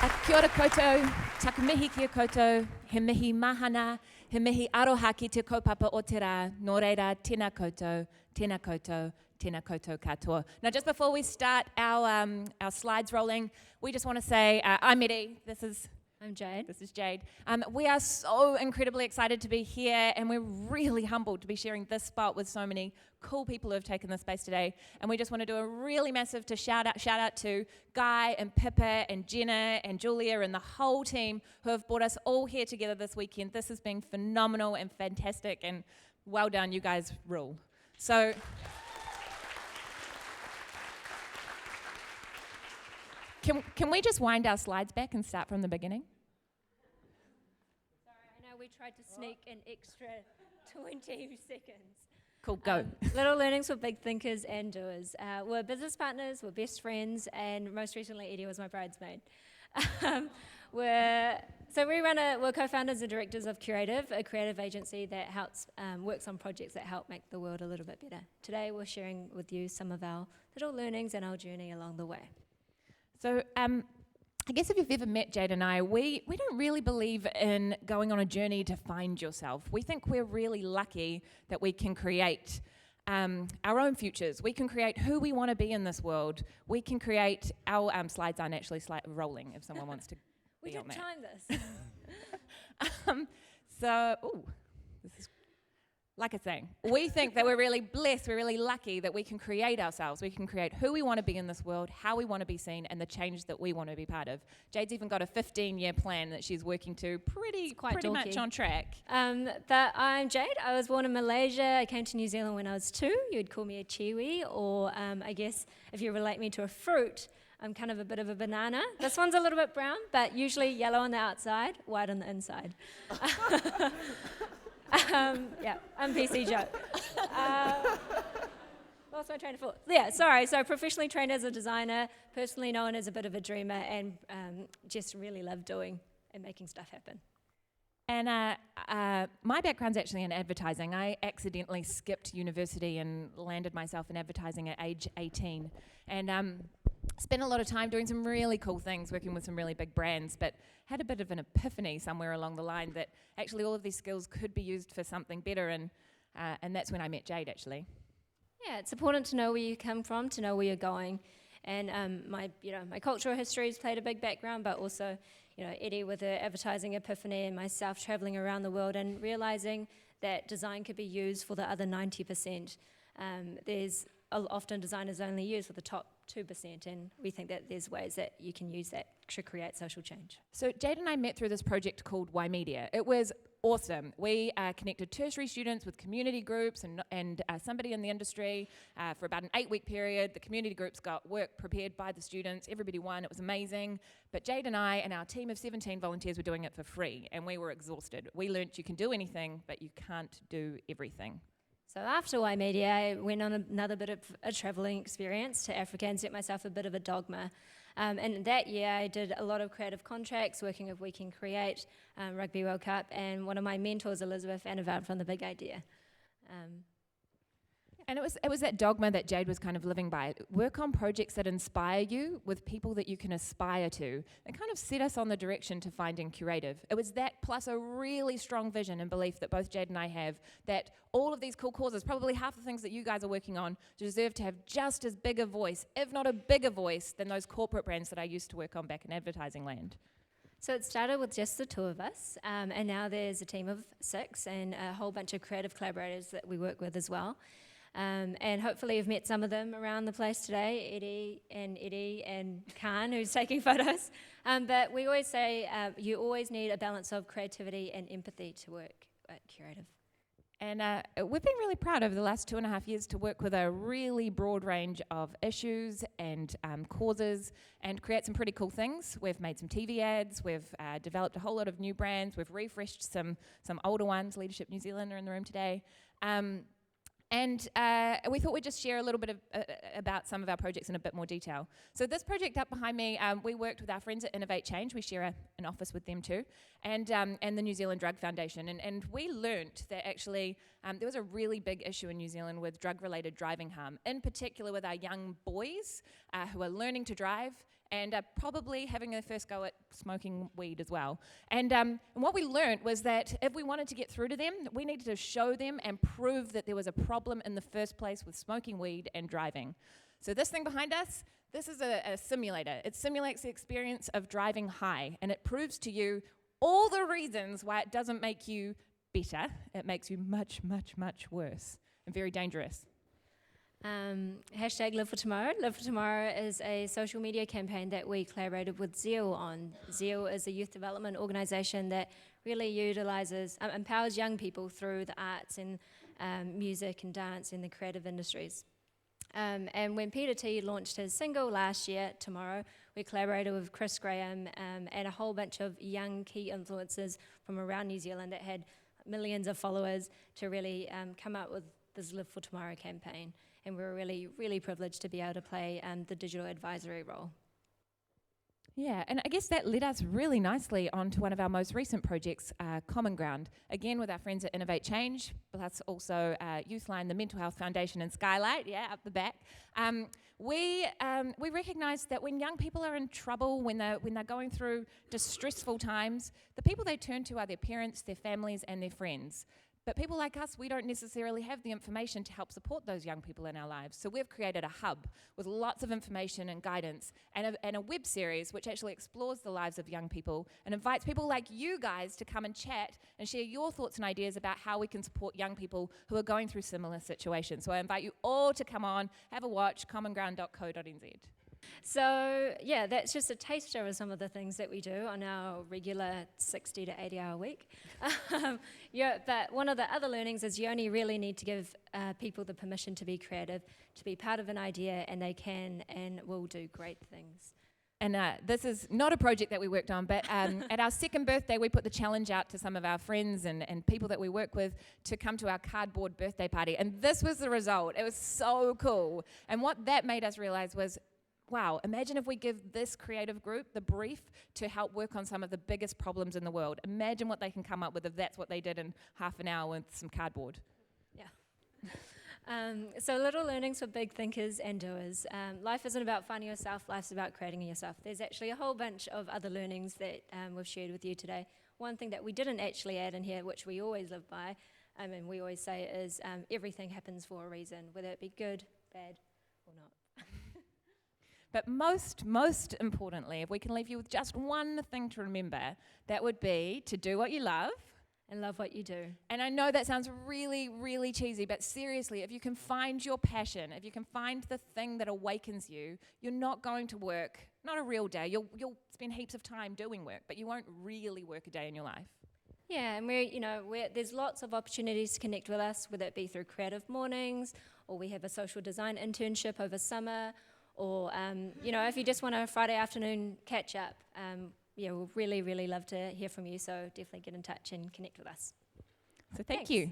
Kia ora koutou, takamihi kia koutou, he mihi mahana, he mihi aroha ki te kaupapa o te rā, nō reira, tēnā koutou, tēnā koutou, tēnā koutou katoa. Now just before we start our slides rolling, we just want to say, I'm Eddy, I'm Jade. This is Jade. We are so incredibly excited to be here, and we're really humbled to be sharing this spot with so many cool people who have taken this space today. And we just want to do a really massive shout out to Guy and Pippa and Jenna and Julia and the whole team who have brought us all here together this weekend. This has been phenomenal and fantastic, and well done, you guys rule. So. Can we just wind our slides back and start from the beginning? Sorry, I know we tried to sneak an extra 20 seconds. Cool, go. Little Learnings for Big Thinkers and Doers. We're business partners, we're best friends, and most recently Eddy was my bridesmaid. We're co-founders and directors of Curative, a creative agency that works on projects that help make the world a little bit better. Today we're sharing with you some of our little learnings and our journey along the way. So I guess if you've ever met Jade and I, we don't really believe in going on a journey to find yourself. We think we're really lucky that we can create our own futures. We can create who we want to be in this world. We can create our slides aren't actually rolling if someone wants to we be on didn't that. time this. This is like I was saying, we think that we're really blessed, we're really lucky that we can create ourselves. We can create who we want to be in this world, how we want to be seen, and the change that we want to be part of. Jade's even got a 15-year plan that she's working to, pretty much on track. But I'm Jade. I was born in Malaysia. I came to New Zealand when I was 2. You'd call me a kiwi, or I guess if you relate me to a fruit, I'm kind of a bit of a banana. This one's a little bit brown, but usually yellow on the outside, white on the inside. I'm PC joke. What was my train of thought? Yeah, sorry. So professionally trained as a designer, personally known as a bit of a dreamer, and just really love doing and making stuff happen. And my background's actually in advertising. I accidentally skipped university and landed myself in advertising at age 18. And spent a lot of time doing some really cool things, working with some really big brands, but had a bit of an epiphany somewhere along the line that actually all of these skills could be used for something better, and that's when I met Jade, actually. Yeah, it's important to know where you come from, to know where you're going, and my cultural history has played a big background, but also, Eddy with the advertising epiphany and myself traveling around the world and realizing that design could be used for the other 90%. There's often design is only used for the top 2%, and we think that there's ways that you can use that to create social change. So Jade and I met through this project called Y Media. It was awesome. We connected tertiary students with community groups and somebody in the industry for about an 8-week period. The community groups got work prepared by the students. Everybody won. It was amazing. But Jade and I and our team of 17 volunteers were doing it for free, and we were exhausted. We learnt you can do anything, but you can't do everything. So after Y Media, I went on another bit of a travelling experience to Africa and set myself a bit of a dogma. And that year, I did a lot of creative contracts, working with We Can Create, Rugby World Cup, and one of my mentors, Elizabeth Annaveld from The Big Idea. And it was that dogma that Jade was kind of living by. Work on projects that inspire you with people that you can aspire to. It kind of set us on the direction to finding Curative. It was that plus a really strong vision and belief that both Jade and I have that all of these cool causes, probably half the things that you guys are working on, deserve to have just as big a voice, if not a bigger voice, than those corporate brands that I used to work on back in advertising land. So it started with just the 2 of us, and now there's a team of 6 and a whole bunch of creative collaborators that we work with as well. And hopefully you've met some of them around the place today, Eddy and Khan, who's taking photos. But we always say you always need a balance of creativity and empathy to work at Curative. And we've been really proud over the last 2.5 years to work with a really broad range of issues and causes and create some pretty cool things. We've made some TV ads, we've developed a whole lot of new brands, we've refreshed some older ones. Leadership New Zealand are in the room today. And we thought we'd just share a little bit about some of our projects in a bit more detail. So this project up behind me, we worked with our friends at Innovate Change. We share an office with them too, and the New Zealand Drug Foundation. And we learnt that actually there was a really big issue in New Zealand with drug-related driving harm, in particular with our young boys who are learning to drive and probably having their first go at smoking weed as well. And what we learned was that if we wanted to get through to them, we needed to show them and prove that there was a problem in the first place with smoking weed and driving. So this thing behind us, this is a simulator. It simulates the experience of driving high, and it proves to you all the reasons why it doesn't make you better. It makes you much, much, much worse and very dangerous. Hashtag Live for Tomorrow. Live for Tomorrow is a social media campaign that we collaborated with Zeal on. Zeal is a youth development organisation that really utilises, empowers young people through the arts and music and dance in the creative industries. And when Peter T launched his single last year, Tomorrow, we collaborated with Chris Graham and a whole bunch of young key influencers from around New Zealand that had millions of followers to really come up with this Live for Tomorrow campaign. And we were really, really privileged to be able to play the digital advisory role. Yeah, and I guess that led us really nicely onto one of our most recent projects, Common Ground, again with our friends at Innovate Change, plus also Youthline, the Mental Health Foundation, and Skylight, yeah, up the back. We recognise that when young people are in trouble, when they're going through distressful times, the people they turn to are their parents, their families, and their friends. But people like us, we don't necessarily have the information to help support those young people in our lives. So we've created a hub with lots of information and guidance and a web series which actually explores the lives of young people and invites people like you guys to come and chat and share your thoughts and ideas about how we can support young people who are going through similar situations. So I invite you all to come on, have a watch, commonground.co.nz. So, yeah, that's just a taster of some of the things that we do on our regular 60 to 80 hour week. But one of the other learnings is you only really need to give people the permission to be creative, to be part of an idea, and they can and will do great things. And this is not a project that we worked on, but at our second birthday, we put the challenge out to some of our friends and people that we work with to come to our cardboard birthday party. And this was the result. It was so cool. And what that made us realize was, wow, imagine if we give this creative group the brief to help work on some of the biggest problems in the world. Imagine what they can come up with if that's what they did in half an hour with some cardboard. Yeah. So little learnings for big thinkers and doers. Life isn't about finding yourself, life's about creating yourself. There's actually a whole bunch of other learnings that we've shared with you today. One thing that we didn't actually add in here, which we always live by, and we always say is everything happens for a reason, whether it be good, bad, or not. But most importantly, if we can leave you with just one thing to remember, that would be to do what you love. And love what you do. And I know that sounds really, really cheesy, but seriously, if you can find your passion, if you can find the thing that awakens you, you're not going to work, not a real day. You'll spend heaps of time doing work, but you won't really work a day in your life. Yeah, and there's lots of opportunities to connect with us, whether it be through creative mornings, or we have a social design internship over summer, or if you just want a Friday afternoon catch up, we'll really, really love to hear from you. So definitely get in touch and connect with us. So thank you.